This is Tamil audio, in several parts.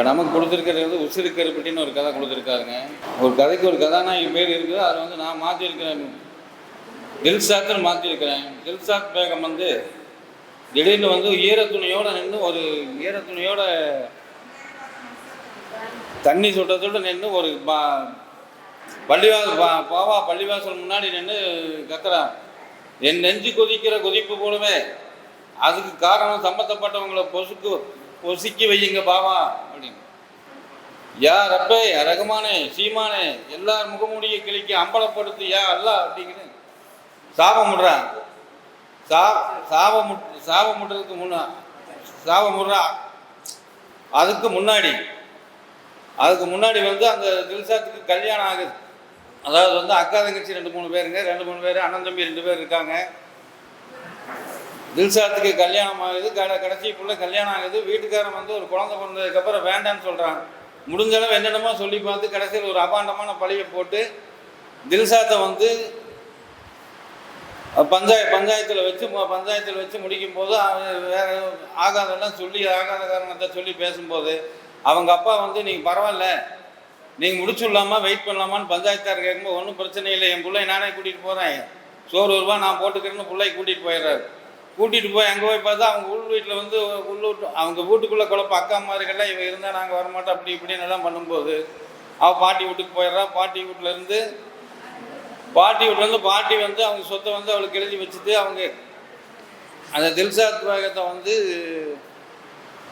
நமக்கு கொடுத்துருக்கிறது வந்து உசிறு கருப்பட்டின்னு ஒரு கதை கொடுத்துருக்காருங்க. ஒரு கதைக்கு ஒரு கதாநாயகி பேர் இருக்குது. அதை வந்து நான் மாற்றிருக்கிறேன், தில்ஷாத்னு மாற்றிருக்கிறேன். தில்ஷாத் பேகம் வந்து திடீர்னு வந்து ஈரத்துணியோடு நின்று ஒரு ஈரத்துணியோட தண்ணி சுட்டத்தோடு நின்று ஒரு பள்ளிவாசல் முன்னாடி நின்று கத்துறான், என் நெஞ்சு கொதிக்கிற கொதிப்பு போலவே அதுக்கு காரணம் சம்பந்தப்பட்டவங்களை பொசுக்கி வையுங்க பாவா அப்படின்னு. யா ரப்பே ரகுமானே சீமானே எல்லார் முகமுடியை கிளிக்க அம்பலப்படுத்து யா அல்லா அப்படிங்கிற சாபம் முடுறான். சாபம் முடுறதுக்கு சாபம் முடுறா. அதுக்கு முன்னாடி வந்து அந்த தில்ஷாத்துக்கு கல்யாணம் ஆகுது. அதாவது வந்து அக்கா தங்கச்சி 2-3 பேருங்க, 2-3 பேர் அண்ணன் தம்பி 2 பேர் இருக்காங்க. தில்ஷாத்துக்கு கல்யாணம் ஆகுது. கடைசிக்குள்ளே கல்யாணம் ஆகுது. வீட்டுக்காரன் வந்து ஒரு குழந்தை பிறந்ததுக்கப்புறம் வேண்டான்னு சொல்கிறான். முடிஞ்சளவு என்னென்னமோ சொல்லி பார்த்து கடைசியில் ஒரு அபாண்டமான பழியை போட்டு தில்ஷாத்தை வந்து பஞ்சாயத்தில் வச்சு முடிக்கும் போது வேறு ஆகாதெல்லாம் ஆகாத காரணத்தை சொல்லி பேசும்போது அவங்க அப்பா வந்து நீங்கள் பரவாயில்ல, நீங்கள் முடிச்சுடலாமா வெயிட் பண்ணலாமான்னு பஞ்சாயத்தார் கேட்கும்போது ஒன்றும் பிரச்சனை இல்லை, என் பிள்ளை நானே கூட்டிகிட்டு போகிறேன், சோறு ரூபா நான் போட்டுக்கிறேன்னு பிள்ளை கூட்டிகிட்டு போயிடுறாரு. கூட்டிகிட்டு போய் அங்கே போய் பார்த்தா அவங்க வீட்டில் வந்து அவங்க வீட்டுக்குள்ளே குழப்பம். அக்கா அம்மாருக்கெல்லாம் இவன் இருந்தால் நாங்கள் வரமாட்டோம் அப்படி இப்படின்னு எல்லாம் பண்ணும்போது அவள் பாட்டி வீட்டுக்கு போயிடுறா. பாட்டி வீட்டிலேருந்து பாட்டி வந்து அவங்க சொத்தை வந்து அவளுக்கு எழுதி வச்சுட்டு அவங்க அந்த தில்ஷாத் பேகத்தை வந்து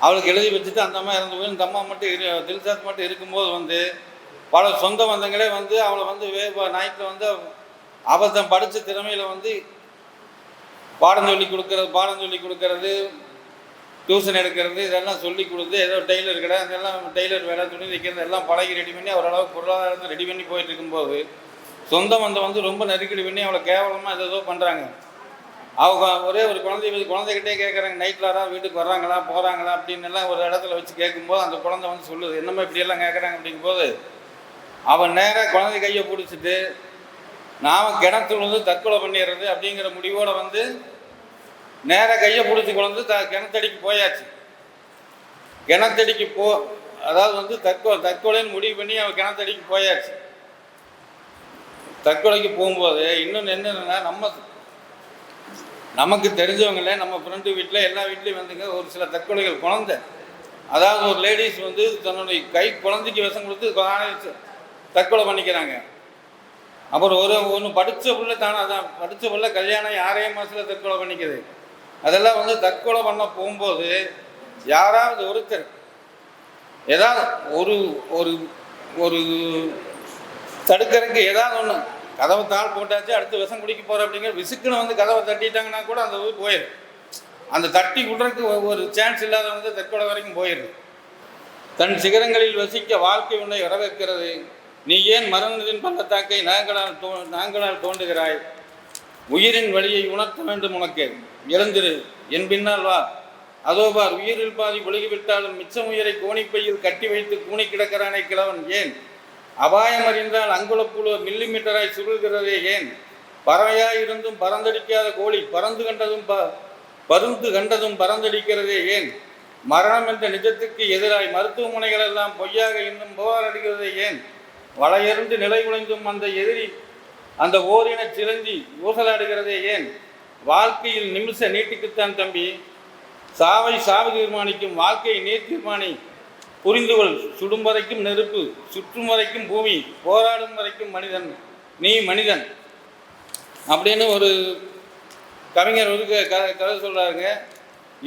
அவளுக்கு எழுதி வச்சுட்டு அந்த அம்மா இறந்து போய் இந்த அம்மா மட்டும் தில்ஷாத் மட்டும் இருக்கும்போது வந்து பல சொந்த பந்தங்களே வந்து அவளை வந்து நைட்டில் வந்து அவன் படித்த திறமையில் வந்து பாடம் சொல்லி கொடுக்கறது, டியூஷன் எடுக்கிறது, இதெல்லாம் சொல்லி கொடுத்து ஏதோ டெய்லர் கடை அதெல்லாம் டெய்லர் வேலை துணி வைக்கிறது எல்லாம் பழகி ரெடி பண்ணி ஓரளவுக்கு பொருளாதாரத்தை ரெடி பண்ணி போயிட்டு இருக்கும்போது சொந்த பந்தம் வந்து ரொம்ப நெருக்கடி பண்ணி அவளை கேவலமாக ஏதோ பண்ணுறாங்க. அவங்க ஒரே ஒரு குழந்தைகிட்டே கேட்குறாங்க, நைட்டில் யாராவது வீட்டுக்கு வர்றாங்களா போகிறாங்களா அப்படின்னு எல்லாம் ஒரு இடத்துல வச்சு கேட்கும்போது அந்த குழந்தை வந்து சொல்லுது, என்னமோ இப்படியெல்லாம் கேட்குறாங்க. அப்படிங்கும்போது அவன் நேராக குழந்தை கையை பிடிச்சிட்டு நாம் கிணத்துல வந்து தற்கொலை பண்ணிடுறது அப்படிங்கிற முடிவோடு வந்து நேராக கையை பிடிச்சி குழந்தை கிணத்தடிக்கு போயாச்சு. கிணத்தடிக்கு அதாவது வந்து தற்கொலைன்னு முடிவு பண்ணி அவன் கிணத்தடிக்கு போயாச்சு. தற்கொலைக்கு போகும்போது இன்னொன்று என்னென்னா நமக்கு தெரிஞ்சவங்களே நம்ம ஃப்ரெண்டு வீட்டில் எல்லா வீட்லேயும் வந்துங்க ஒரு சில தற்கொலைகள் குழந்தை, அதாவது ஒரு லேடிஸ் வந்து தன்னுடைய குழந்தைக்கு விஷம் கொடுத்து தற்கொலை பண்ணிக்கிறாங்க. அப்புறம் ஒன்று படித்த பிள்ளை அதான் படித்த பிள்ளை கல்யாணம் 6 மாதத்தில் தற்கொலை பண்ணிக்குது. அதெல்லாம் வந்து தற்கொலை பண்ண போகும்போது யாராவது ஒருத்தர் ஏதாவது ஒரு ஒரு ஒரு தடுக்கிறதுக்கு ஏதாவது ஒன்று கதவை தாள் போட்டாச்சு அடுத்து விஷம் குடிக்க போகிற அப்படிங்கிற விசுக்குன்னு வந்து கதவை தட்டிட்டாங்கன்னா கூட அந்த ஊர் போயிடும். அந்த தட்டி விடுறதுக்கு ஒரு சான்ஸ் இல்லாதவங்க தற்கொலை வரைக்கும் போயிடுது. தன் சிகரங்களில் வசிக்க வாழ்க்கை உன்னை வரவேற்கிறது, நீ ஏன் மரணத்தின் பள்ளத்தாக்கை நாங்களால் தோண்டுகிறாய், உயிரின் வழியை உணர்த்த வேண்டும் உனக்கு, எழுந்திரு என் பின்னால் வா, அதோ பார் உயிரில் பாதி ஒழுகிவிட்டாலும் மிச்சம் உயிரை கோணிப்பையில் கட்டி வைத்து கூணி கிடக்கிறானே கிழவன் ஏன், அபாயம் அறிந்தால் அங்குலப்புழு மில்லிமீட்டராய் சுருள்கிறதே ஏன், பறவையாய் இருந்தும் பறந்தடிக்காத கோழி பருந்து கண்டதும் பறந்தடிக்கிறதே ஏன், மரணம் என்ற நிஜத்துக்கு எதிராய் மருத்துவமனைகள் எல்லாம் பொய்யாக இன்னும் போராடுகிறதே ஏன், வளையறிந்து நிலை குலைந்தும் அந்த எதிரி அந்த ஓரின சிலந்தி ஊசலாடுகிறதே ஏன், வாழ்க்கையில் நிமிஷ நீட்டிக்குத்தான் தம்பி, சாவு தீர்மானிக்கும் வாழ்க்கையை நீர் தீர்மானி, புரிந்துகொள் சுடும் வரைக்கும் நெருப்பு சுற்றும் வரைக்கும் பூமி போராடும் வரைக்கும் மனிதன் நீ மனிதன் அப்படின்னு ஒரு கவிஞர் ஒரு கதை சொல்கிறாருங்க.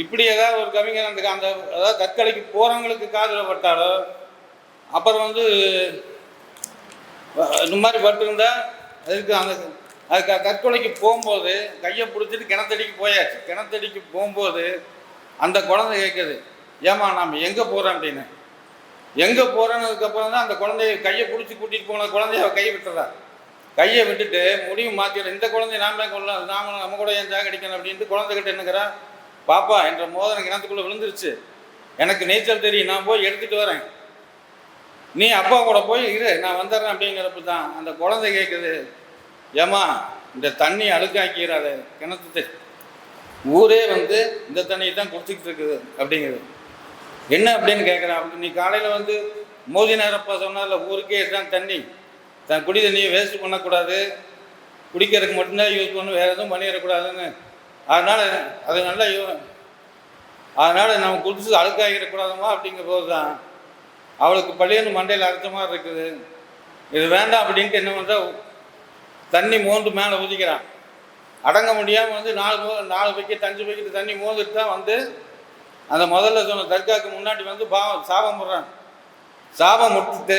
இப்படி ஏதாவது ஒரு கவிஞர் அந்த அதாவது தற்கொலைக்கு போகிறவங்களுக்கு காதில் பட்டாலோ அப்புறம் வந்து இந்த மாதிரி பட்டிருந்தா அதுக்கு அதுக்கு தற்கொலைக்கு போகும்போது கையை பிடிச்சிட்டு கிணத்தடிக்கு போகும்போது அந்த குழந்தை கேட்குது, ஏமா நாம் எங்கே போகிறோம் அப்படின்னு. எங்கே போகிறோன்னதுக்கப்புறம் தான் அந்த குழந்தைய கையை பிடிச்சி கூட்டிகிட்டு போன குழந்தைய கையை விட்டுறா. கையை விட்டுட்டு முடிவு மாற்றிடுற, இந்த குழந்தைய நாம கொள்ளலாம், நம்ம கூட ஏன் அடிக்கணும் அப்படின்ட்டு குழந்தைகிட்ட என்னங்கிறா, பாப்பா என்ற மோதிரம் கிணத்துக்குள்ளே விழுந்துருச்சு, எனக்கு நீச்சல் தெரியும், நான் போய் எடுத்துகிட்டு வரேன், நீ அப்பா கூட போய் இரு நான் வந்துடுறேன் அப்படிங்கிறப்ப தான் அந்த குழந்தை கேட்குது, ஏமா இந்த தண்ணி அழுக்காக்கிறாத கிணத்து ஊரே வந்து இந்த தண்ணியை தான் குடிச்சிக்கிட்டு இருக்குது அப்படிங்கிறது. என்ன அப்படின்னு கேட்குறான். அப்படி நீ காலையில் வந்து மோதி நேரப்பா சொன்னால ஊருக்கே இதுதான் தண்ணி, குடி தண்ணியை வேஸ்ட் பண்ணக்கூடாது, குடிக்கிறதுக்கு மட்டும்தான் யூஸ் பண்ணணும், வேறு எதுவும் பண்ணிடக்கூடாதுன்னு. அதனால் நம்ம குடிச்சு அழுக்காகிடக்கூடாதுமா அப்படிங்கிற போது தான் அவளுக்கு பள்ளியிருந்து மண்டையில் அரைச்ச மாதிரி இருக்குது. இது வேண்டாம் அப்படின்ட்டு என்ன பண்ணுறா, தண்ணி மோந்து மேலே ஊதிக்கிறான். அடங்க முடியாமல் வந்து 4 பக்கெட் 5 பக்கெட் தண்ணி மோந்துட்டு தான் வந்து அந்த முதல்ல சொன்ன தர்காவுக்கு முன்னாடி வந்து சாபம் போடுறான். சாபம் முட்டுட்டு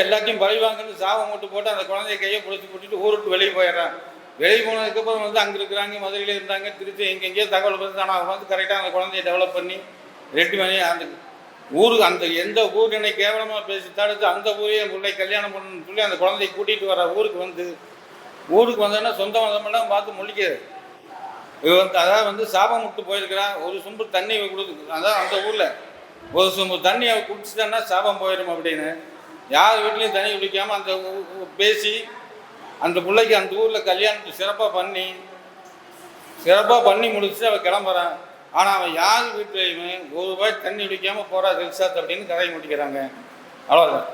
எல்லாத்தையும் பழிவாங்கன்னு சாபம் முட்டு போட்டு அந்த குழந்தைய கையை பிடிச்சி கூட்டிட்டு ஊருக்கு வெளியே போயிடுறான். வெளியே போனதுக்கப்புறம் வந்து அங்கே இருக்கிறாங்க, மதுரையில் இருந்தாங்க, திருச்சி எங்கெங்கேயோ தகவல் வந்து ஆனால் அவங்க வந்து கரெக்டாக அந்த குழந்தைய டெவலப் பண்ணி ரெடி பண்ணி அந்த ஊருக்கு அந்த எந்த ஊர் என்னை கேவலமாக பேசி தடுத்து அந்த ஊரையே என் பிள்ளை கல்யாணம் பண்ணணும்னு சொல்லி அந்த குழந்தைய கூட்டிகிட்டு வர ஊருக்கு வந்தோன்னா சொந்த மதமெல்லாம் பார்த்து முழிக்கிறது. இது வந்து அதாவது வந்து சாபம் விட்டு போயிருக்கிறான். ஒரு சொம்பு தண்ணி கொடுத்து அதான் அந்த ஊரில் ஒரு சொம்பு தண்ணி அவள் குடிச்சிட்டான்னா சாபம் போயிடும் அப்படின்னு யார் வீட்லேயும் தண்ணி குடிக்காமல் அந்த பேசி அந்த பிள்ளைக்கு அந்த ஊரில் கல்யாணத்தை சிறப்பாக பண்ணி முடிச்சுட்டு அவள் கிளம்புறான். ஆனால் அவன் யார் வீட்லேயுமே ஒரு ரூபாய் தண்ணி குடிக்காமல் போகிறா ரில்சாத் அப்படின்னு கதையை முடிக்கிறாங்க. அவ்வளோதான்.